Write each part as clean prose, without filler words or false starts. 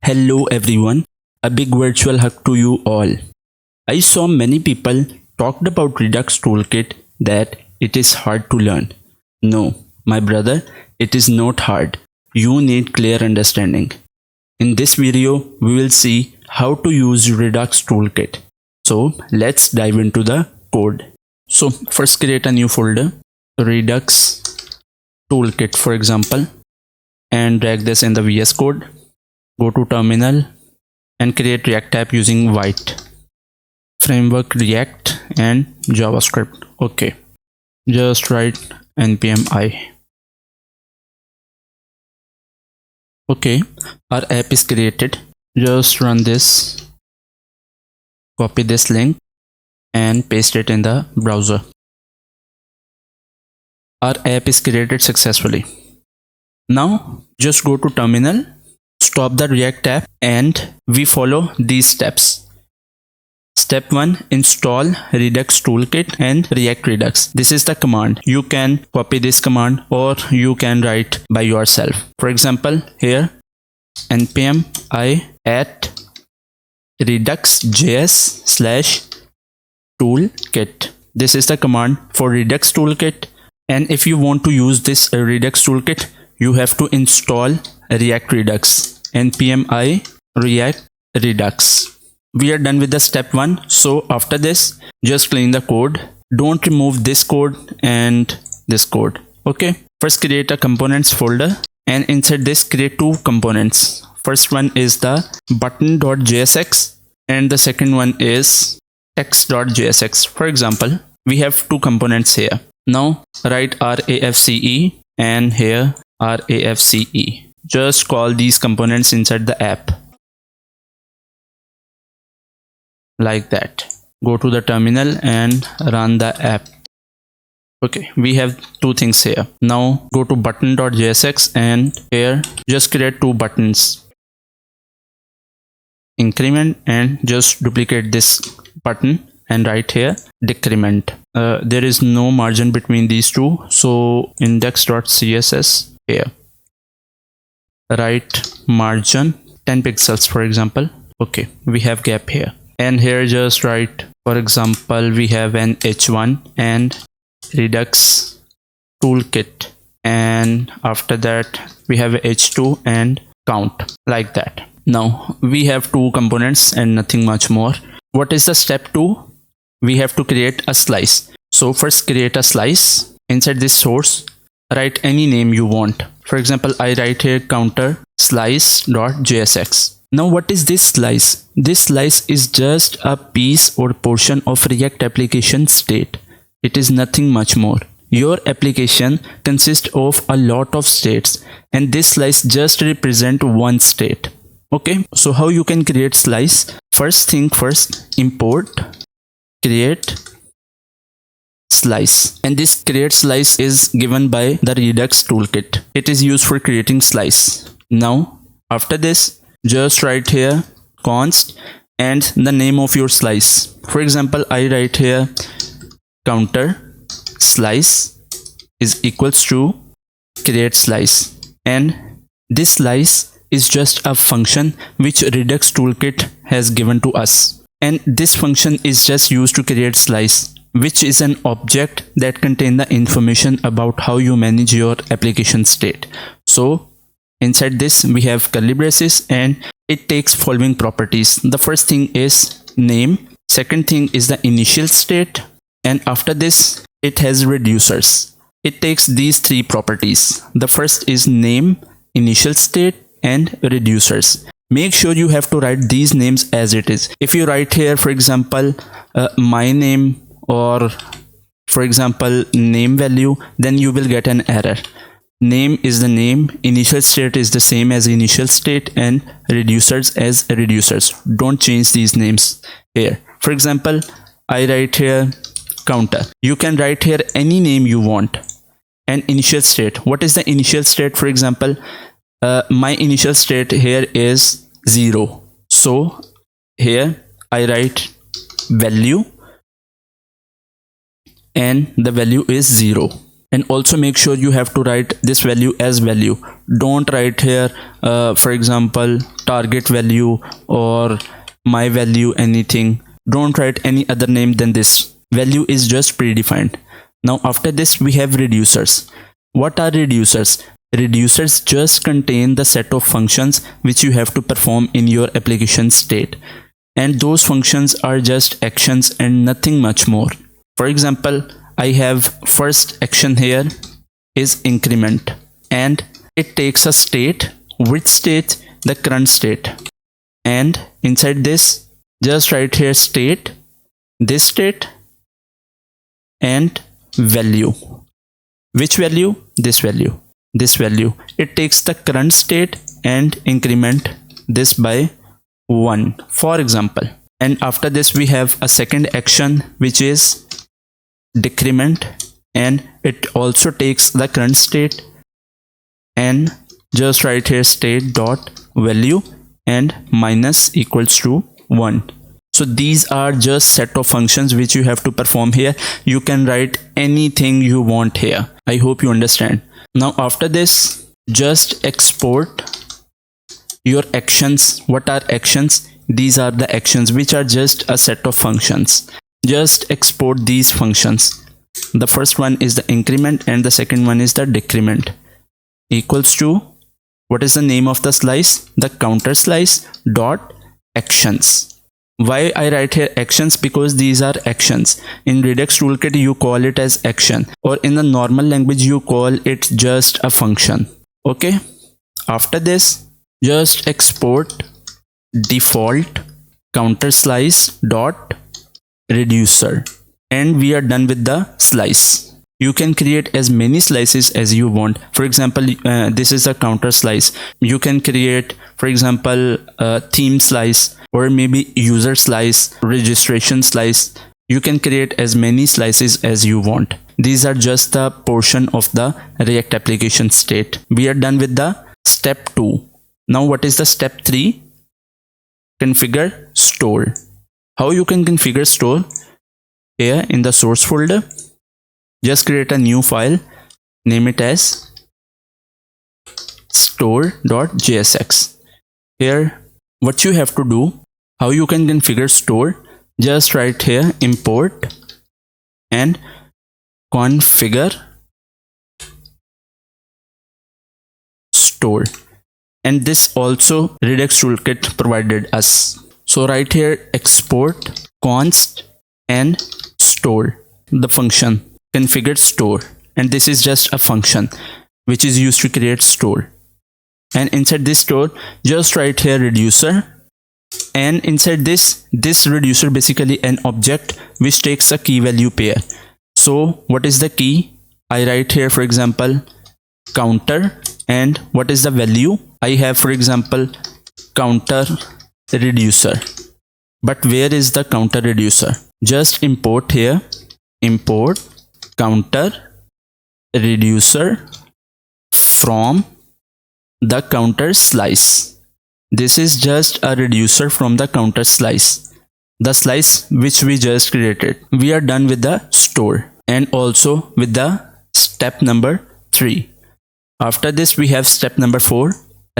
Hello everyone, a big virtual hug to you all. I saw many people talked about Redux Toolkit that it is hard to learn. No, my brother, it is not hard. You need clear understanding. In this video, we will see how to use Redux Toolkit. So let's dive into the code. So first create a new folder, Redux Toolkit for example, and drag this in the VS Code. Go to terminal and create React app using white framework React and JavaScript. Okay, just write npm I. Okay, our app is created. Just run this, copy this link and paste it in the browser. Our app is created successfully. Now just go to terminal, stop the React app, and we follow these steps. Step 1, install Redux Toolkit and React Redux. This is the command. You can copy this command or you can write by yourself. For example, here npm I at redux.js/toolkit. This is the command for Redux Toolkit. And if you want to use this Redux Toolkit, you have to install React Redux. npm I React Redux. We are done with the step 1. So after this, just clean the code. Don't remove this code and this code. Okay. First create a components folder, and inside this create two components. First one is the button.jsx and the second one is text.jsx. For example, we have two components here. Now write RAFCE and here RAFCE. Just call these components inside the app like that. Go to the terminal and run the app. Okay, we have two things here. Now go to button.jsx and here just create two buttons, increment, and just duplicate this button and write here decrement. There is no margin between these two, so index.css here write margin 10 pixels for example. Okay, we have gap here, and here just write, for example, we have an h1 and Redux Toolkit, and after that we have h2 and count, like that. Now we have two components and nothing much more. What is the step 2? We have to create a slice. So first create a slice. Inside this source, write any name you want. For example, I write here counter slice.jsx. Now what is this slice? This slice is just a piece or portion of React application state. It is nothing much more. Your application consists of a lot of states, and this slice just represents one state. Okay, so how you can create slice? First thing first, import create slice, and this create slice is given by the Redux Toolkit. It is used for creating slice. Now after this, just write here const and the name of your slice. For example, I write here counter slice is equals to create slice, and this slice is just a function which Redux Toolkit has given to us, and this function is just used to create slice, which is an object that contains the information about how you manage your application state. So inside this we have curly braces, and it takes following properties. The first thing is name, second thing is the initial state, and after this it has reducers. It takes these three properties. The first is name, initial state, and reducers. Make sure you have to write these names as it is. If you write here, for example, my name, or for example name value, then you will get an error. Name is the name, initial state is the same as initial state, and reducers as reducers. Don't change these names here. For example, I write here counter. You can write here any name you want. And initial state, what is the initial state? For example, my initial state here is 0, so here I write value and the value is 0. And also make sure you have to write this value as value. Don't write here for example target value or my value anything. Don't write any other name than this. Value is just predefined. Now after this we have reducers. What are reducers? Reducers just contain the set of functions which you have to perform in your application state, and those functions are just actions and nothing much more. For example, I have first action here is increment, and it takes a state. Which state? The current state. And inside this just write here state, this state, and value. Which value? This value. This value. It takes the current state and increment this by 1, for example. And after this we have a second action which is decrement, and it also takes the current state and just write here state dot value and minus equals to 1. So these are just set of functions which you have to perform here. You can write anything you want here. I hope you understand. Now after this just export your actions. What are actions? These are the actions which are just a set of functions. Just export these functions. The first one is the increment and the second one is the decrement. Equals to, what is the name of the slice? The counter slice dot actions. Why I write here actions? Because these are actions. In Redux Toolkit you call it as action, or in the normal language you call it just a function. Okay. After this just export default counter slice dot reducer, and we are done with the slice. You can create as many slices as you want. For example, this is a counter slice. You can create, for example, a theme slice, or maybe user slice, registration slice. You can create as many slices as you want. These are just the portion of the React application state. We are done with the step 2. Now what is the step 3? Configure store. How you can configure store? Here in the source folder, just create a new file, name it as store.jsx. Here what you have to do, how you can configure store, just write here import and configure store. And this also Redux Toolkit provided us. So write here export const and store, the function configured store, and this is just a function which is used to create store. And inside this store just write here reducer, and inside this reducer basically an object which takes a key value pair. So what is the key? I write here for example counter, and what is the value? I have for example counter reducer. But where is the counter reducer? Just import here, import counter reducer from the counter slice. This is just a reducer from the counter slice, the slice which we just created. We are done with the store and also with the step number 3. After this we have step number 4,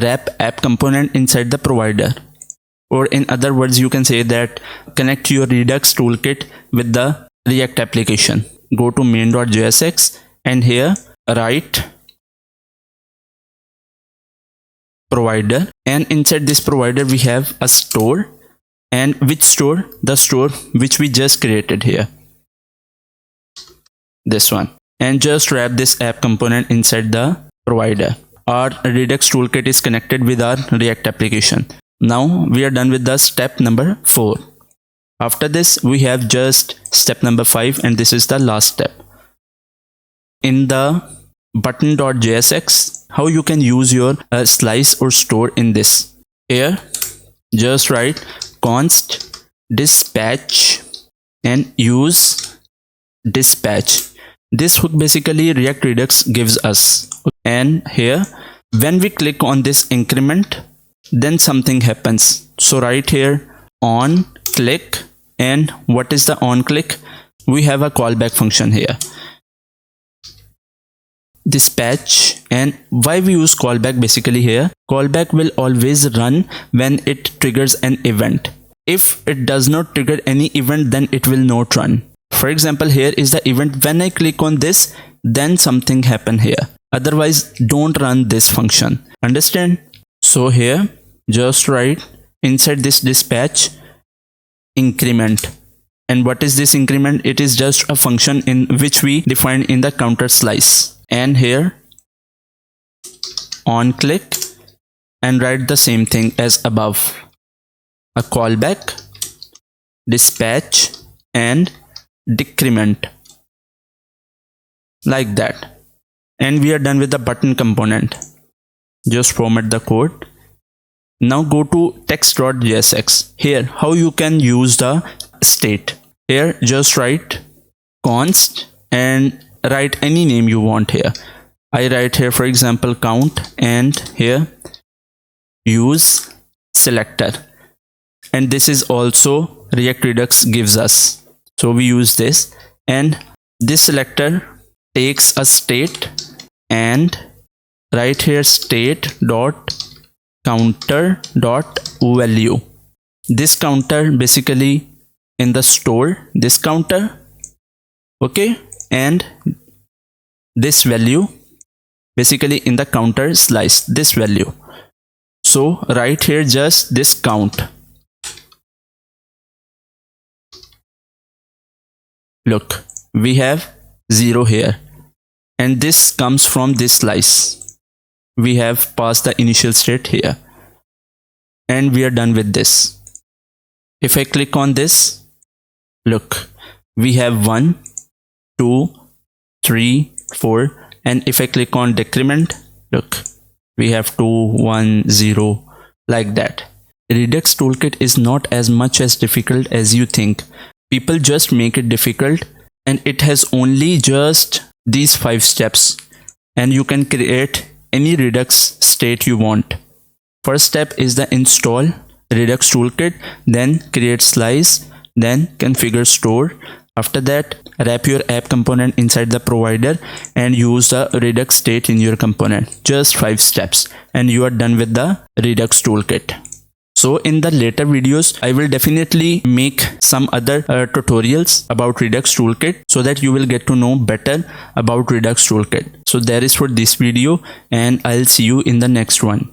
wrap app component inside the provider. Or in other words, you can say that connect your Redux Toolkit with the React application. Go to main.jsx and here write provider, and inside this provider we have a store. And which store? The store which we just created here, this one. And just wrap this app component inside the provider. Our Redux Toolkit is connected with our React application. Now we are done with the step number 4. After this we have just step number 5, and this is the last step. In the button.jsx, how you can use your slice or store in this? Here just write const dispatch and use dispatch. This hook basically React Redux gives us. And here when we click on this increment, then something happens. So right here on click, and what is the on click? We have a callback function here. dispatch. And why we use callback basically here? Callback will always run when it triggers an event. If it does not trigger any event, then it will not run. For example, here is the event. When I click on this, then something happen here. Otherwise, don't run this function. Understand? So here, just write inside this dispatch increment. And what is this increment? It is just a function in which we define in the counter slice. And here on click and write the same thing as above. A callback, dispatch and decrement, like that. And we are done with the button component. Just format the code. Now go to text.jsx. Here, how you can use the state. Here, just write const and write any name you want here. I write here, for example, count, and here use selector. And this is also React Redux gives us. So we use this, and this selector takes a state and write here state dot counter dot value. This counter basically in the store, this counter, okay, and this value basically in the counter slice, this value. So write here just this count. Look, we have 0 here, and this comes from this slice. We have passed the initial state here, and we are done with this. If I click on this, look, we have 1, 2, 3, 4, and if I click on decrement, look, we have 2, 1, 0, like that. Redux Toolkit is not as much as difficult as you think. People just make it difficult, and it has only just these 5 steps, and you can create any Redux state you want. First step is the install Redux Toolkit, then create slice, then configure store. After that, wrap your app component inside the provider and use the Redux state in your component. Just 5 steps, and you are done with the Redux Toolkit. So in the later videos, I will definitely make some other tutorials about Redux Toolkit so that you will get to know better about Redux Toolkit. So that is for this video, and I'll see you in the next one.